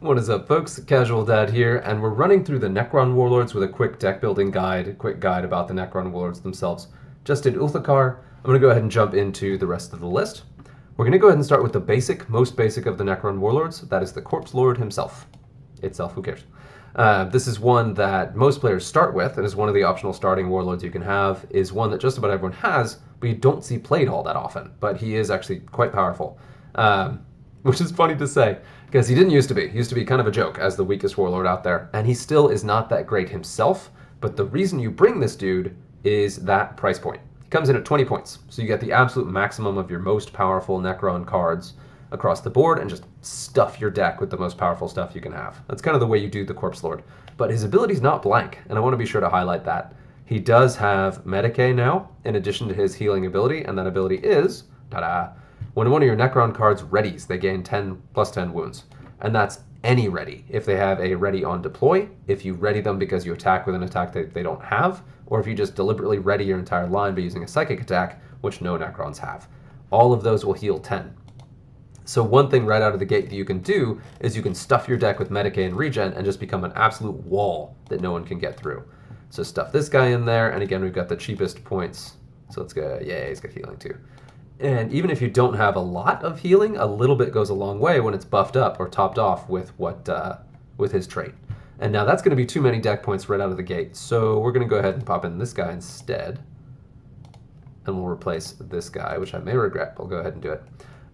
What is up, folks? Casual Dad here, and we're running through the Necron Warlords with a quick deck building guide, a quick guide about the Necron Warlords themselves. Just in Ulthakar, I'm going to go ahead and jump into the rest of the list. We're going to go ahead and start with the most basic of the Necron Warlords. That is the Corpse Lord himself. Itself, who cares? This is one that most players start with, and is one of the optional starting warlords you can have, is one that just about everyone has, but you don't see played all that often. But he is actually quite powerful. Which is funny to say, because he didn't used to be. He used to be kind of a joke as the weakest warlord out there, and he still is not that great himself, but the reason you bring this dude is that price point. He comes in at 20 points, so you get the absolute maximum of your most powerful Necron cards across the board, and just stuff your deck with the most powerful stuff you can have. That's kind of the way you do the Corpse Lord. But his ability's not blank, and I want to be sure to highlight that. He does have Medicae now, in addition to his healing ability, and that ability is, ta-da, when one of your Necron cards readies, they gain 10 plus 10 wounds. And that's any ready. If they have a ready on deploy, if you ready them because you attack with an attack that they don't have, or if you just deliberately ready your entire line by using a psychic attack, which no Necrons have. All of those will heal 10. So one thing right out of the gate that you can do is you can stuff your deck with Medicae and Regen and just become an absolute wall that no one can get through. So stuff this guy in there, and again, we've got the cheapest points. So let's go, yeah, he's got healing too. And even if you don't have a lot of healing, a little bit goes a long way when it's buffed up or topped off with with his trait. And now that's going to be too many deck points right out of the gate. So we're going to go ahead and pop in this guy instead. And we'll replace this guy, which I may regret. I'll go ahead and do it.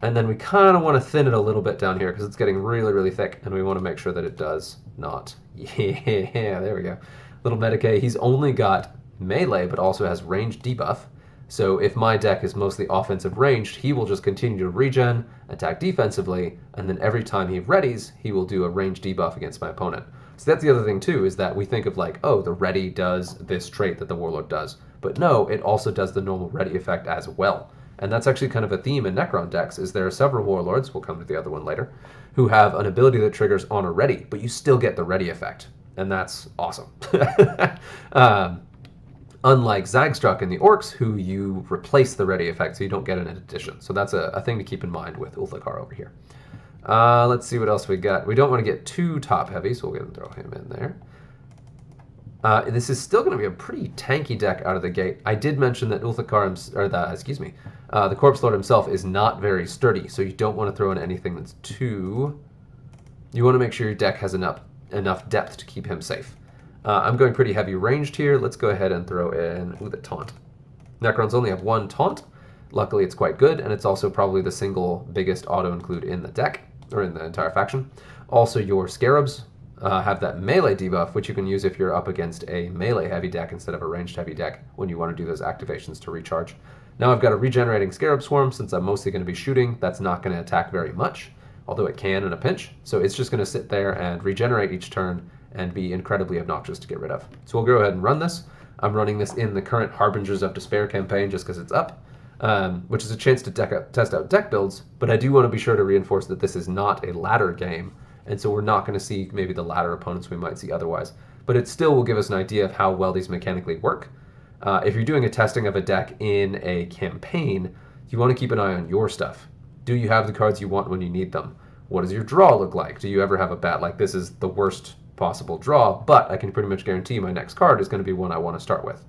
And then we kind of want to thin it a little bit down here because it's getting really, really thick. And we want to make sure that it does not. Yeah, there we go. Little Medicae. He's only got melee, but also has range debuff. So if my deck is mostly offensive ranged, he will just continue to regen, attack defensively, and then every time he readies, he will do a range debuff against my opponent. So that's the other thing too, is that we think of like, oh, the ready does this trait that the Warlord does. But no, it also does the normal ready effect as well. And that's actually kind of a theme in Necron decks, is there are several Warlords, we'll come to the other one later, who have an ability that triggers on a ready, but you still get the ready effect. And that's awesome. Unlike Zagstruck in the Orcs, who you replace the ready effect, so you don't get an addition. So that's a thing to keep in mind with Ulthakar over here. Let's see what else we got. We don't want to get too top heavy, so we'll go and throw him in there. This is still going to be a pretty tanky deck out of the gate. I did mention that Ulthakar, or the Corpse Lord himself is not very sturdy, so you don't want to throw in anything that's too. You want to make sure your deck has enough depth to keep him safe. I'm going pretty heavy ranged here. Let's go ahead and throw in the taunt. Necrons only have one taunt. Luckily, it's quite good, and it's also probably the single biggest auto-include in the deck, or in the entire faction. Also, your Scarabs have that melee debuff, which you can use if you're up against a melee-heavy deck instead of a ranged-heavy deck when you want to do those activations to recharge. Now I've got a regenerating Scarab Swarm. Since I'm mostly going to be shooting, that's not going to attack very much, although it can in a pinch. So it's just going to sit there and regenerate each turn and be incredibly obnoxious to get rid of. So we'll go ahead and run this. I'm running this in the current Harbingers of Despair campaign just because it's up, which is a chance to test out deck builds, but I do want to be sure to reinforce that this is not a ladder game, and so we're not going to see maybe the ladder opponents we might see otherwise. But it still will give us an idea of how well these mechanically work. If you're doing a testing of a deck in a campaign, you want to keep an eye on your stuff. Do you have the cards you want when you need them? What does your draw look like? Do you ever have a bat like this is the worst possible draw, but I can pretty much guarantee my next card is going to be one I want to start with?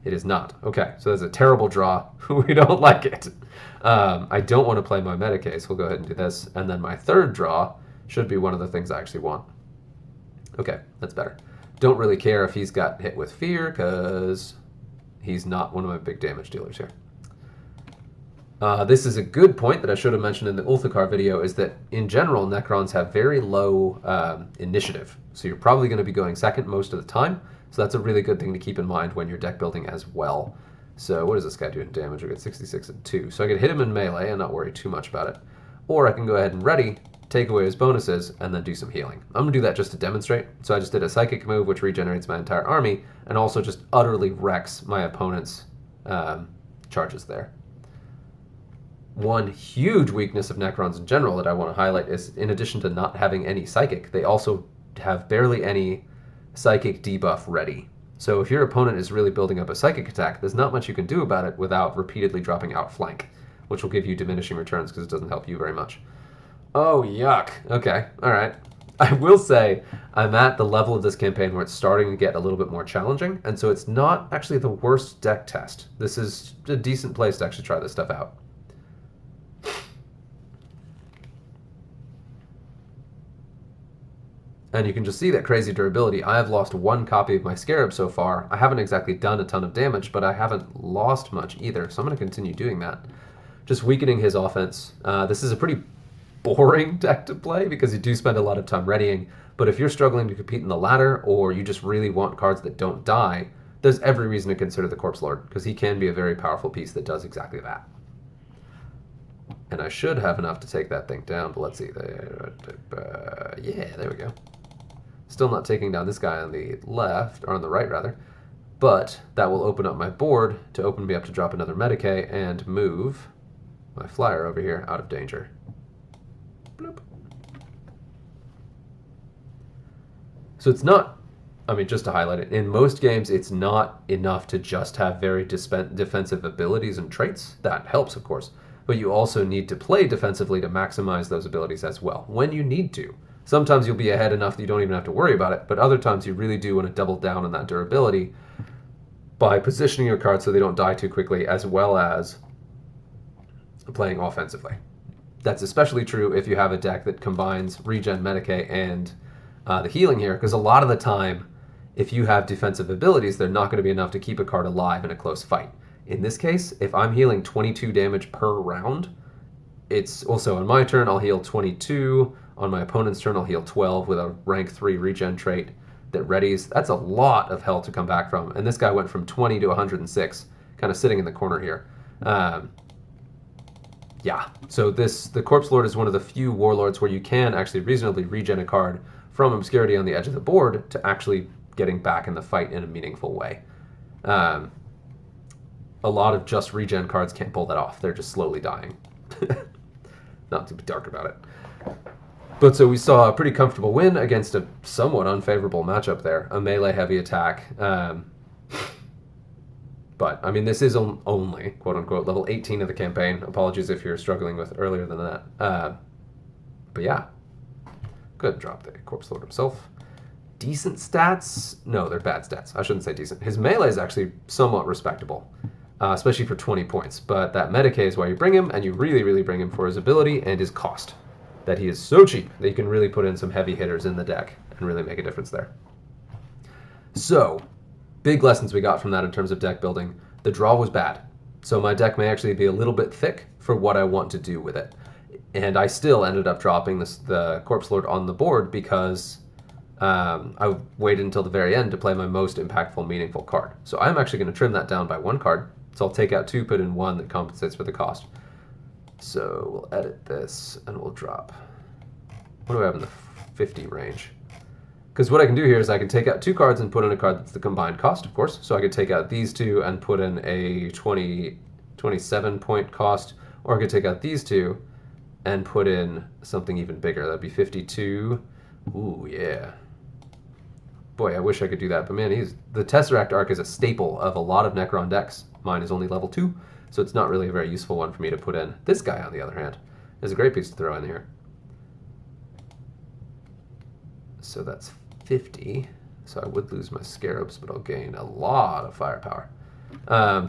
It is not. Okay, so there's a terrible draw. We don't like it. I don't want to play my Medicae, so we'll go ahead and do this. And then my third draw should be one of the things I actually want. Okay, that's better. Don't really care if he's got hit with fear, because he's not one of my big damage dealers here. This is a good point that I should have mentioned in the Ulthakar video, is that in general, Necrons have very low initiative. So you're probably going to be going second most of the time. So that's a really good thing to keep in mind when you're deck building as well. So what does this guy do in damage? We got 66 and 2. So I can hit him in melee and not worry too much about it. Or I can go ahead and ready, take away his bonuses, and then do some healing. I'm going to do that just to demonstrate. So I just did a psychic move, which regenerates my entire army, and also just utterly wrecks my opponent's charges there. One huge weakness of Necrons in general that I want to highlight is, in addition to not having any psychic, they also have barely any psychic debuff ready. So if your opponent is really building up a psychic attack, there's not much you can do about it without repeatedly dropping outflank, which will give you diminishing returns because it doesn't help you very much. Oh, yuck. Okay, all right. I will say I'm at the level of this campaign where it's starting to get a little bit more challenging, and so it's not actually the worst deck test. This is a decent place to actually try this stuff out. And you can just see that crazy durability. I have lost one copy of my Scarab so far. I haven't exactly done a ton of damage, but I haven't lost much either, so I'm going to continue doing that. Just weakening his offense. This is a pretty boring deck to play because you do spend a lot of time readying, but if you're struggling to compete in the ladder or you just really want cards that don't die, there's every reason to consider the Corpse Lord because he can be a very powerful piece that does exactly that. And I should have enough to take that thing down, but let's see. Yeah, there we go. Still not taking down this guy on the left, or on the right rather, but that will open up my board to open me up to drop another Medicae and move my flyer over here out of danger. Bloop. So it's not, I mean, just to highlight it, in most games it's not enough to just have very defensive abilities and traits. That helps, of course, but you also need to play defensively to maximize those abilities as well, when you need to. Sometimes you'll be ahead enough that you don't even have to worry about it, but other times you really do want to double down on that durability by positioning your cards so they don't die too quickly, as well as playing offensively. That's especially true if you have a deck that combines regen, Medicae, and the healing here, because a lot of the time, if you have defensive abilities, they're not going to be enough to keep a card alive in a close fight. In this case, if I'm healing 22 damage per round, it's also on my turn, I'll heal 22. On my opponent's turn, I'll heal 12 with a rank 3 regen trait that readies. That's a lot of health to come back from. And this guy went from 20 to 106, kind of sitting in the corner here. Yeah, so the Corpse Lord is one of the few warlords where you can actually reasonably regen a card from obscurity on the edge of the board to actually getting back in the fight in a meaningful way. A lot of just regen cards can't pull that off. They're just slowly dying. Not to be dark about it. But so we saw a pretty comfortable win against a somewhat unfavorable matchup there. A melee heavy attack. But, I mean, this is only, quote-unquote, level 18 of the campaign. Apologies if you're struggling with earlier than that. But yeah. Good, drop the Corpse Lord himself. Decent stats? No, they're bad stats. I shouldn't say decent. His melee is actually somewhat respectable, especially for 20 points. But that Medicae is why you bring him, and you really, really bring him for his ability and his cost. That he is so cheap that you can really put in some heavy hitters in the deck and really make a difference there. So, big lessons we got from that in terms of deck building. The draw was bad, so my deck may actually be a little bit thick for what I want to do with it. And I still ended up dropping the Corpse Lord on the board because I waited until the very end to play my most impactful, meaningful card. So I'm actually going to trim that down by one card. So I'll take out 2, put in 1 that compensates for the cost. So we'll edit this and we'll drop. What do I have in the 50 range? Because what I can do here is I can take out 2 cards and put in a card that's the combined cost, of course. So I could take out these 2 and put in a 27 point cost, or I could take out these 2 and put in something even bigger. That'd be 52. Ooh, yeah. Boy, I wish I could do that, but man, the Tesseract Arc is a staple of a lot of Necron decks. Mine is only level 2. So it's not really a very useful one for me to put in. This guy, on the other hand, is a great piece to throw in here. So that's 50. So I would lose my Scarabs, but I'll gain a lot of firepower.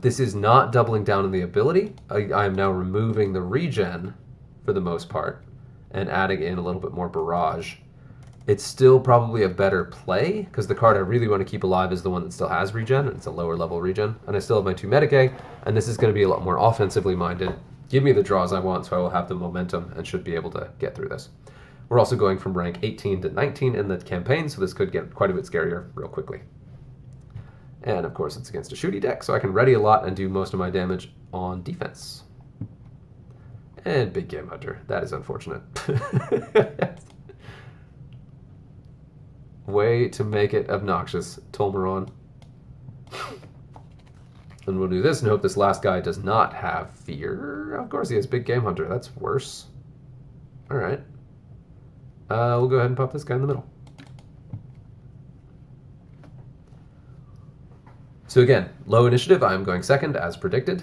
This is not doubling down on the ability. I am now removing the regen for the most part and adding in a little bit more barrage. It's still probably a better play, because the card I really want to keep alive is the one that still has regen, and it's a lower level regen. And I still have my 2 Medicae, and this is going to be a lot more offensively minded. Give me the draws I want, so I will have the momentum and should be able to get through this. We're also going from rank 18 to 19 in the campaign, so this could get quite a bit scarier real quickly. And of course it's against a shooty deck, so I can ready a lot and do most of my damage on defense. And Big Game Hunter. That is unfortunate. Way to make it obnoxious, Tolmeron. And we'll do this and hope this last guy does not have fear. Of course he has Big Game Hunter. That's worse. Alright. We'll go ahead and pop this guy in the middle. So again, low initiative. I'm going second, as predicted.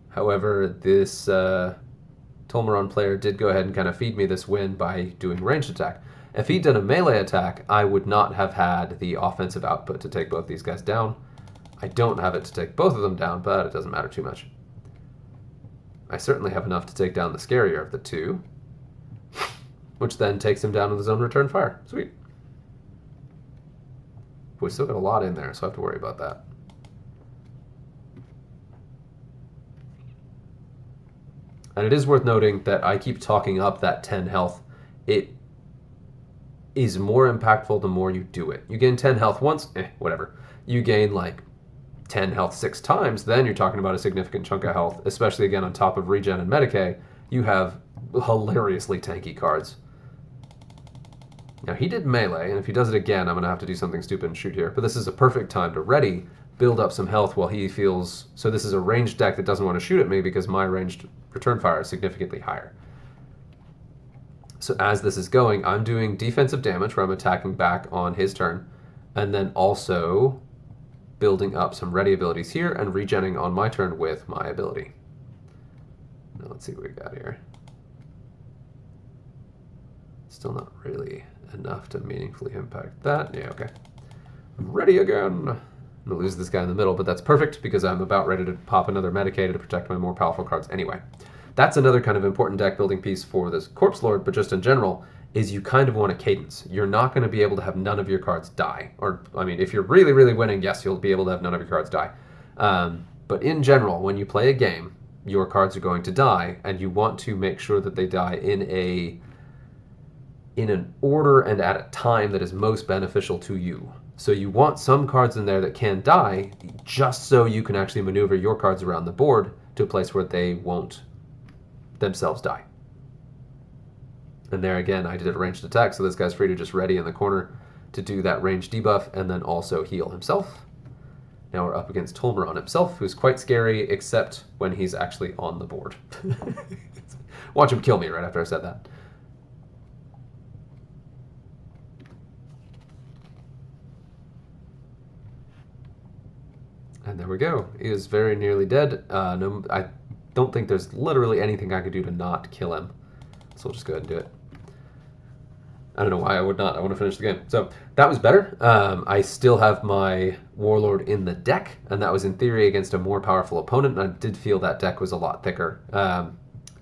However, this Tolmeron player did go ahead and kind of feed me this win by doing ranged attack. If he'd done a melee attack, I would not have had the offensive output to take both these guys down. I don't have it to take both of them down, but it doesn't matter too much. I certainly have enough to take down the scarier of the two, which then takes him down with his own return fire. Sweet. We still got a lot in there, so I have to worry about that. And it is worth noting that I keep talking up that 10 health. It is more impactful the more you do it. You gain 10 health once, whatever. You gain like 10 health 6 times, then you're talking about a significant chunk of health, especially again on top of regen and Medicae. You have hilariously tanky cards. Now he did melee, and if he does it again, I'm going to have to do something stupid and shoot here. But this is a perfect time to ready, build up some health while he feels... So this is a ranged deck that doesn't want to shoot at me because my ranged return fire is significantly higher. So as this is going, I'm doing defensive damage where I'm attacking back on his turn, and then also building up some ready abilities here and regenning on my turn with my ability. Now let's see what we got here. Still not really enough to meaningfully impact that. Yeah, okay. I'm ready again. I'm going to lose this guy in the middle, but that's perfect because I'm about ready to pop another Medicae to protect my more powerful cards anyway. That's another kind of important deck building piece for this Corpse Lord, but just in general, is you kind of want a cadence. You're not going to be able to have none of your cards die. Or, I mean, if you're really, really winning, yes, you'll be able to have none of your cards die. But in general, when you play a game, your cards are going to die, and you want to make sure that they die in an order and at a time that is most beneficial to you. So you want some cards in there that can die, just so you can actually maneuver your cards around the board to a place where they won't themselves die. And there again, I did a ranged attack, so this guy's free to just ready in the corner to do that ranged debuff and then also heal himself. Now we're up against Tolmeron himself, who's quite scary, except when he's actually on the board. Watch him kill me right after I said that. And there we go. He is very nearly dead. No, I don't think there's literally anything I could do to not kill him. So we'll just go ahead and do it. I don't know why I would not. I want to finish the game. So that was better. I still have my Warlord in the deck, and that was in theory against a more powerful opponent, and I did feel that deck was a lot thicker.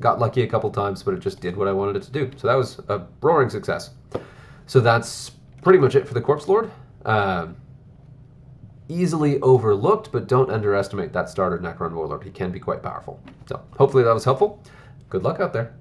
Got lucky a couple times, but it just did what I wanted it to do. So that was a roaring success. So that's pretty much it for the Corpse Lord. Easily overlooked, but don't underestimate that starter Necron Warlord. He can be quite powerful. So hopefully that was helpful. Good luck out there.